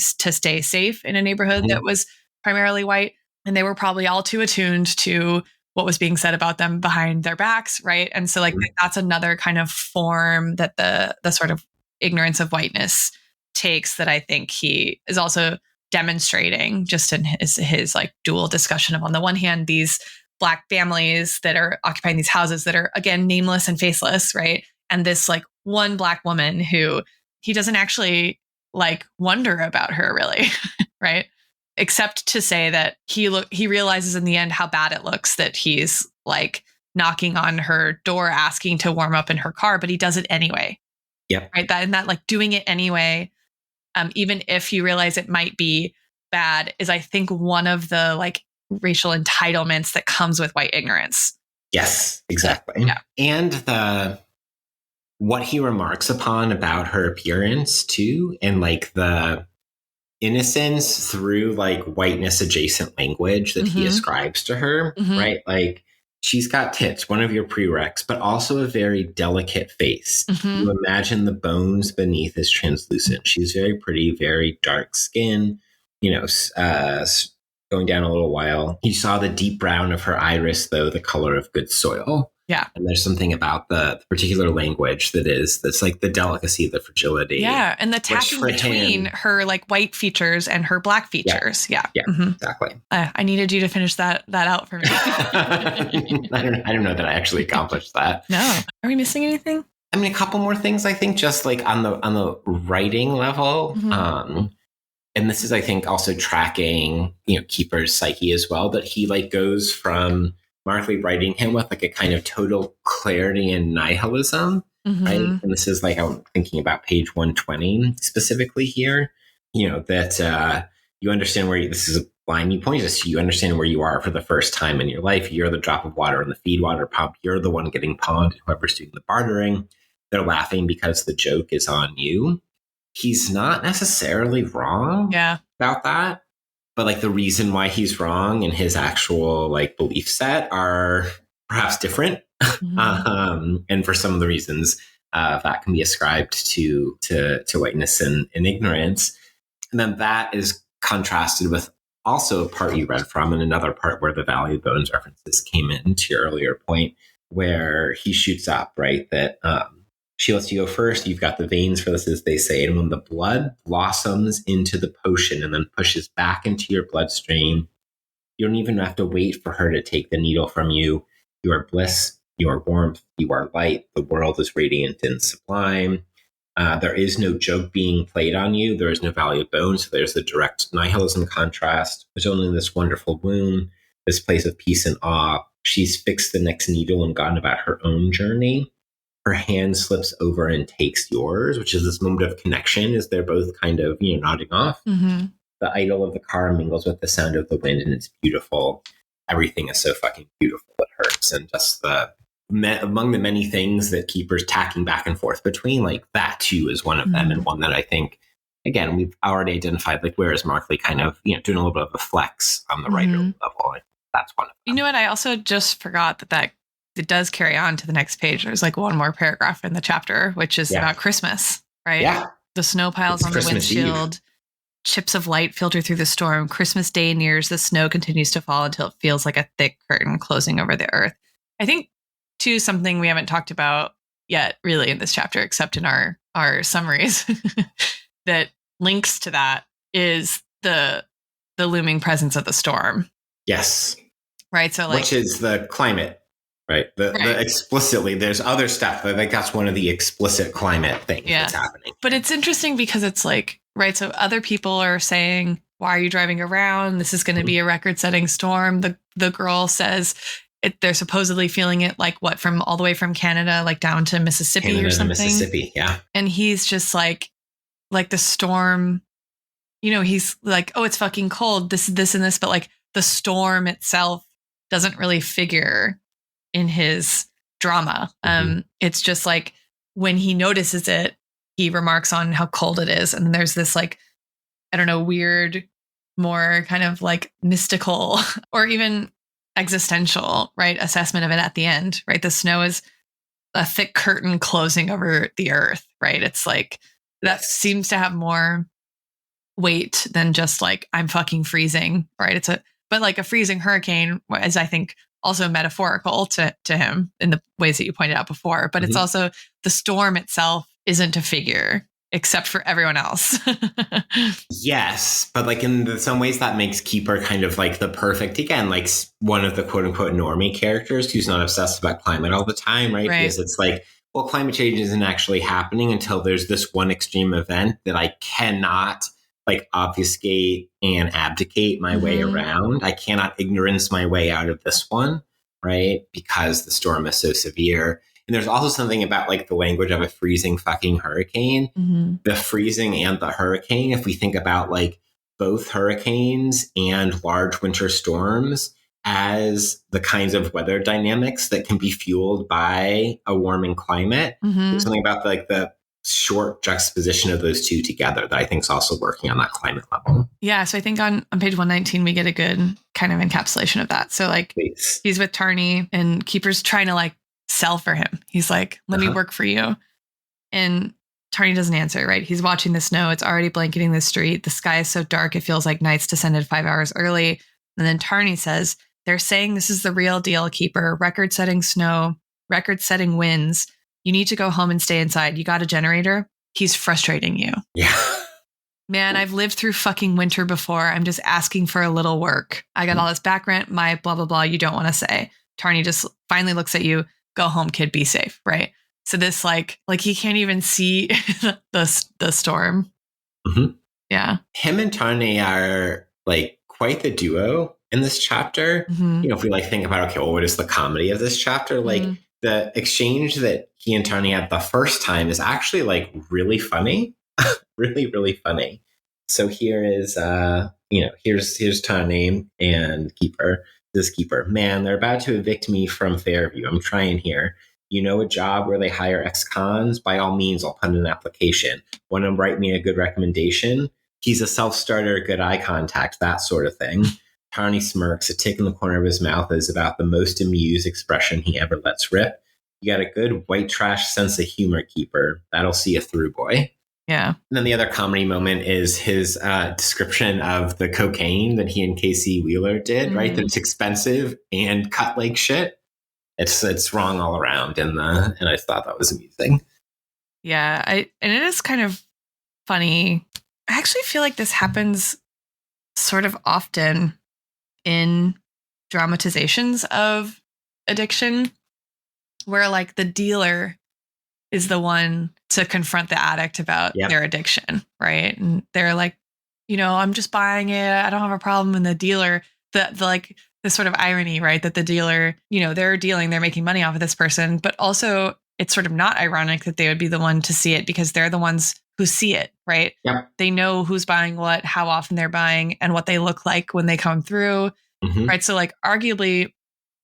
safe in a neighborhood that was primarily white. And they were probably all too attuned to what was being said about them behind their backs, right? And so like that's another kind of form that the sort of ignorance of whiteness takes, that I think he is also demonstrating just in his like dual discussion of, on the one hand, these Black families that are occupying these houses that are, again, nameless and faceless, right? And this like one Black woman who he doesn't actually like wonder about her really, right? Except to say that he realizes in the end how bad it looks that he's like knocking on her door asking to warm up in her car, but he does it anyway. Yep. Right. That like doing it anyway, even if you realize it might be bad, is I think one of the like racial entitlements that comes with white ignorance. Yes, exactly. Yeah. And what he remarks upon about her appearance too, and like the innocence through like whiteness adjacent language that he ascribes to her, right? Like, she's got tits, one of your prereqs, but also a very delicate face. You imagine the bones beneath is translucent. She's very pretty, very dark skin, going down a little while. You saw the deep brown of her iris, though, the color of good soil. Yeah. And there's something about the particular language that's like the delicacy, the fragility. Yeah. And the tacking between her like white features and her Black features. Yeah. Exactly. I needed you to finish that out for me. I don't know that I actually accomplished that. No. Are we missing anything? I mean, a couple more things, I think, just like on the writing level. And this is, I think, also tracking, Keeper's psyche as well, but he like goes from Markley writing him with like a kind of total clarity and nihilism, right? And this is like, I'm thinking about page 120 specifically here, that you understand this is a line you pointed us to, you understand where you are for the first time in your life. You're the drop of water in the feed water pump. You're the one getting pawned, whoever's doing the bartering. They're laughing because the joke is on you. He's not necessarily wrong about that. But like the reason why he's wrong and his actual like belief set are perhaps different. And for some of the reasons that can be ascribed to whiteness and ignorance. And then that is contrasted with also a part you read from, and another part where the Valley of Bones references came in to your earlier point, where he shoots up, right? That she lets you go first. You've got the veins for this, as they say. And when the blood blossoms into the potion and then pushes back into your bloodstream, you don't even have to wait for her to take the needle from you. You are bliss, you are warmth, you are light. The world is radiant and sublime. There is no joke being played on you. There is no Valley of Bones. So there's the direct nihilism contrast. There's only this wonderful womb, this place of peace and awe. She's fixed the next needle and gone about her own journey. Her hand slips over and takes yours, which is this moment of connection as they're both kind of, nodding off. the idle of the car mingles with the sound of the wind, and it's beautiful. Everything is so fucking beautiful it hurts. And just among the many things that Keeper's tacking back and forth between, like that too is one of them, and one that I think, again, we've already identified, like where is Markley kind of, doing a little bit of a flex on the writer level. That's one of them. You know what? I also just forgot that it does carry on to the next page. There's like one more paragraph in the chapter, which is about Christmas, right? Yeah. The snow piles on Christmas the windshield. Eve. Chips of light filter through the storm. Christmas Day nears. The snow continues to fall until it feels like a thick curtain closing over the earth. I think, too, something we haven't talked about yet really in this chapter, except in our summaries, that links to that is the looming presence of the storm. Yes. Right. So which is the climate. Right. The explicitly, there's other stuff. I think that's one of the explicit climate things that's happening. But it's interesting because it's like, right. So other people are saying, why are you driving around? This is going to be a record-setting storm. The girl says they're supposedly feeling it like what, from all the way from Canada, like down to Mississippi or something. Mississippi, yeah. And he's just like the storm, he's like, oh, it's fucking cold. This and this. But like the storm itself doesn't really figure in his drama. It's just like when he notices it, he remarks on how cold it is. And there's this like, I don't know, weird, more kind of like mystical or even existential, right, assessment of it at the end, right? The snow is a thick curtain closing over the earth, right? It's like, that seems to have more weight than just like, I'm fucking freezing, right? But like a freezing hurricane is, I think, also metaphorical to him in the ways that you pointed out before. But it's also, the storm itself isn't a figure except for everyone else. Yes. But like in some ways that makes Keeper kind of like the perfect, again, like one of the quote unquote normie characters who's not obsessed about climate all the time, right? Because it's like, well, climate change isn't actually happening until there's this one extreme event that I cannot like obfuscate and abdicate my way around. I cannot ignorance my way out of this one, right? Because the storm is so severe. And there's also something about like the language of a freezing fucking hurricane, the freezing and the hurricane. If we think about like both hurricanes and large winter storms as the kinds of weather dynamics that can be fueled by a warming climate, there's something about like the short juxtaposition of those two together that I think is also working on that climate level. Yeah. So I think on page 119, we get a good kind of encapsulation of that. So like he's with Tarney and Keeper's trying to like sell for him. He's like, let me work for you. And Tarney doesn't answer, right? He's watching the snow. It's already blanketing the street. The sky is so dark, it feels like night's descended 5 hours early. And then Tarney says, they're saying this is the real deal, Keeper. Record-setting snow, record-setting winds. You need to go home and stay inside. You got a generator? He's frustrating you. Yeah. Man, I've lived through fucking winter before. I'm just asking for a little work. I got all this back rent, my blah, blah, blah. You don't want to say. Tarney just finally looks at you. Go home, kid. Be safe. Right. So this like he can't even see the storm. Yeah. Him and Tarney are like quite the duo in this chapter. If we like think about, okay, well, what is the comedy of this chapter? Like the exchange that he and Tarney had the first time is actually like really funny. Really, really funny. So here is, here's Tarney and Keeper. This Keeper, man, they're about to evict me from Fairview. I'm trying here. You know, a job where they hire ex-cons? By all means, I'll put in an application. Want to write me a good recommendation? He's a self-starter, good eye contact, that sort of thing. Tarney smirks. A tick in the corner of his mouth is about the most amused expression he ever lets rip. You got a good white trash sense of humor, Keeper. That'll see you through, boy. Yeah. And then the other comedy moment is his description of the cocaine that he and Casey Wheeler did, right? That it's expensive and cut like shit. It's wrong all around. And I thought that was amusing. Yeah. And it is kind of funny. I actually feel like this happens sort of often in dramatizations of addiction, where like the dealer is the one to confront the addict about their addiction, right? And they're like, I'm just buying it. I don't have a problem. And the dealer, the sort of irony, right? That the dealer, they're dealing, they're making money off of this person, but also it's sort of not ironic that they would be the one to see it because they're the ones who see it, right? Yep. They know who's buying what, how often they're buying, and what they look like when they come through, right? So like arguably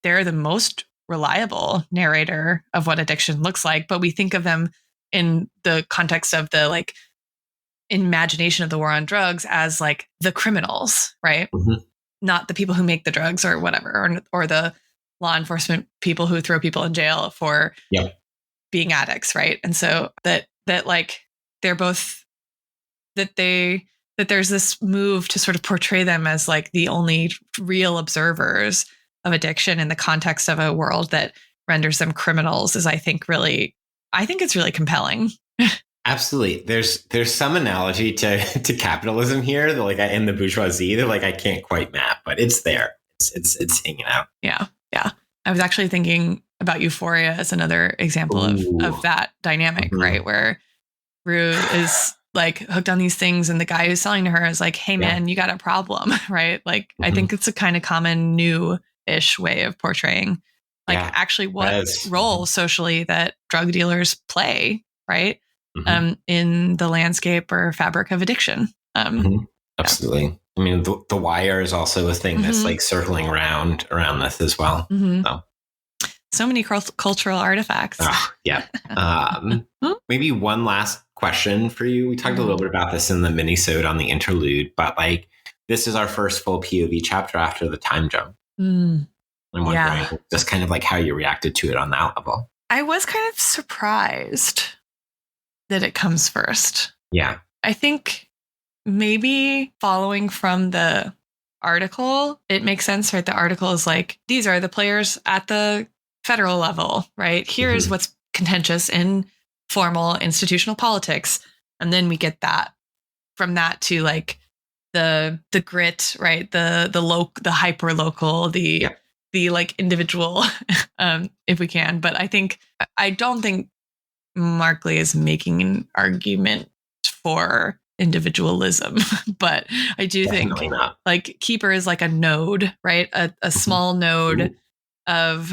they're the most reliable narrator of what addiction looks like, but we think of them in the context of the like imagination of the war on drugs as like the criminals, right? Not the people who make the drugs or whatever, or the law enforcement people who throw people in jail for being addicts, right? And so that like they're both that there's this move to sort of portray them as like the only real observers of addiction in the context of a world that renders them criminals is I think it's really compelling. Absolutely. There's some analogy to capitalism here, like in the bourgeoisie, that like I can't quite map, but it's there. It's hanging out. Yeah. I was actually thinking about Euphoria as another example of that dynamic, right? Where Rue is like hooked on these things and the guy who's selling to her is like, hey man, you got a problem, right? Like I think it's a kind of common new-ish way of portraying like actually what role socially that drug dealers play, right? In the landscape or fabric of addiction. Absolutely. I mean, the Wire is also a thing that's like circling around this as well. So many cultural artifacts. Maybe one last question for you. We talked a little bit about this in the mini-sode on the interlude, but like this is our first full POV chapter after the time jump. I'm wondering just kind of like how you reacted to it on that level. I was kind of surprised that it comes first. Yeah. I think maybe following from the article, it makes sense, right? The article is like, these are the players at the federal level, right? Here's what's contentious in formal institutional politics. And then we get that from that to like the grit, right? The hyper local, the like individual, if we can. But I don't think Markley is making an argument for individualism, but I do think like Keeper is like a node, right? A small node of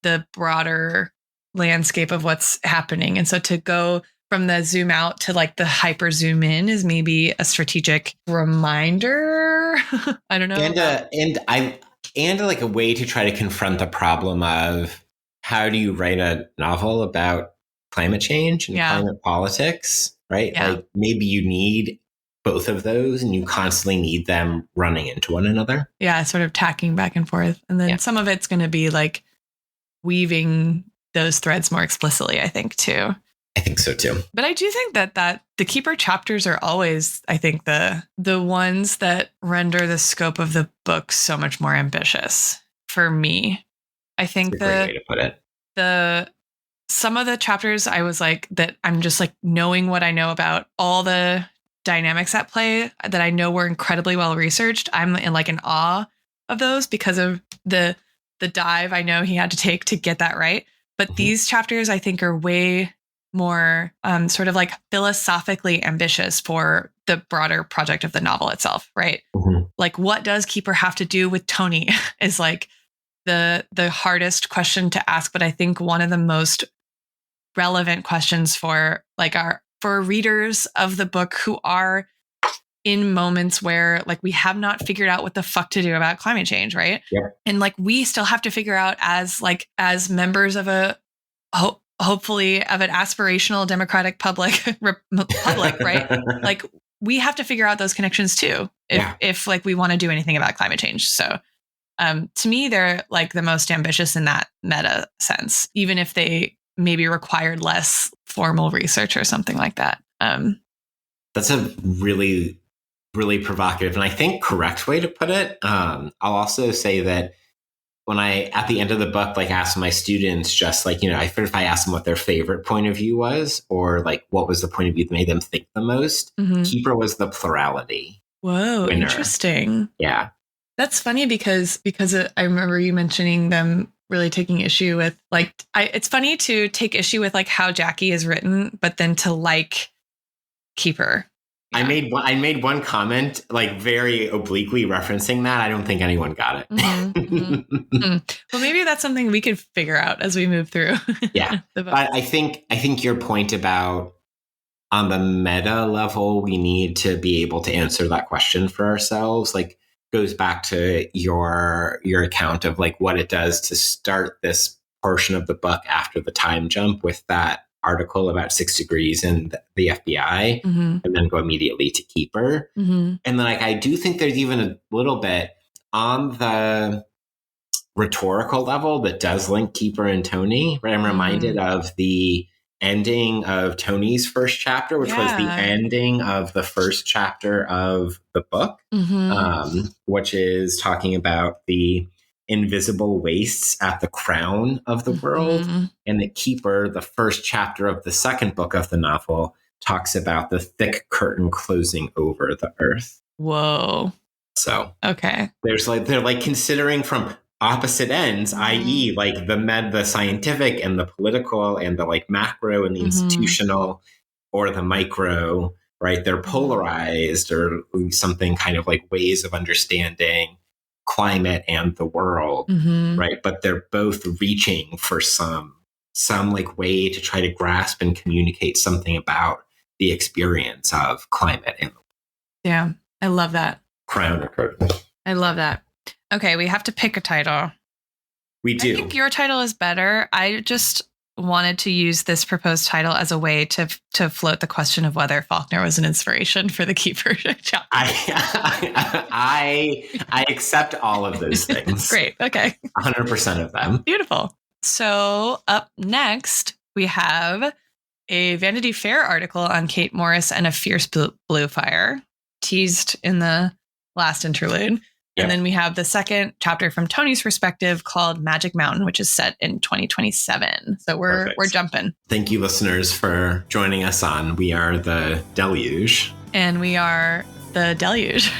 the broader landscape of what's happening. And so to go from the zoom out to like the hyper zoom in is maybe a strategic reminder. I don't know. And like a way to try to confront the problem of how do you write a novel about climate change and climate politics, right? Like maybe you need both of those and you constantly need them running into one another. Yeah, sort of tacking back and forth. And then some of it's going to be like weaving those threads more explicitly, I think, too. I think so, too. But I do think that the Keeper chapters are always, I think, the ones that render the scope of the book so much more ambitious for me. I think That's a great way to put it. Some of the chapters I was like that I'm just like knowing what I know about all the dynamics at play that I know were incredibly well researched. I'm in like an awe of those because of the dive I know he had to take to get that right. But these chapters I think are way more sort of like philosophically ambitious for the broader project of the novel itself, right? Like what does Keeper have to do with Tony is like the hardest question to ask, but I think one of the most relevant questions for like for readers of the book who are in moments where like we have not figured out what the fuck to do about climate change, right? And like we still have to figure out as members of a hopefully of an aspirational democratic public, right? Like we have to figure out those connections too if like we want to do anything about climate change. So to me, they're like the most ambitious in that meta sense, even if they maybe required less formal research or something like that. That's a really, really provocative and I think correct way to put it. I'll also say that when I, at the end of the book, like asked my students just like, if I asked them what their favorite point of view was or like what was the point of view that made them think the most, Keeper was the plurality. Whoa, winner. Interesting. Yeah. That's funny because I remember you mentioning them really taking issue with like, it's funny to take issue with like how Jackie is written, but then to like Keeper. Yeah. I made one comment like very obliquely referencing that. I don't think anyone got it. Well, maybe that's something we could figure out as we move through. Yeah. But I think your point about on the meta level, we need to be able to answer that question for ourselves. Like, goes back to your account of like what it does to start this portion of the book after the time jump with that article about 6 degrees and the FBI, and then go immediately to Keeper. And then like I do think there's even a little bit on the rhetorical level that does link Keeper and Tony, right? I'm reminded of the ending of Tony's first chapter, which was the ending of the first chapter of the book, which is talking about the invisible wastes at the crown of the world. And the Keeper, the first chapter of the second book of the novel, talks about the thick curtain closing over the earth. Whoa. So okay, they're like considering from opposite ends, i.e. like the scientific and the political and the like macro and the institutional or the micro, right? They're polarized or something kind of like ways of understanding climate and the world, right? But they're both reaching for some like way to try to grasp and communicate something about the experience of climate and the world. Yeah, I love that. Crown or curtain. I love that. Okay, we have to pick a title. We do. I think your title is better. I just wanted to use this proposed title as a way to float the question of whether Faulkner was an inspiration for the Keeper chapter. I accept all of those things. Great. Okay. 100% of them. Beautiful. So up next, we have a Vanity Fair article on Kate Morris and a fierce blue fire, teased in the last interlude. And then we have the second chapter from Tony's perspective called Magic Mountain, which is set in 2027. So we're jumping. Thank you, listeners, for joining us on We Are the Deluge. And we are the Deluge.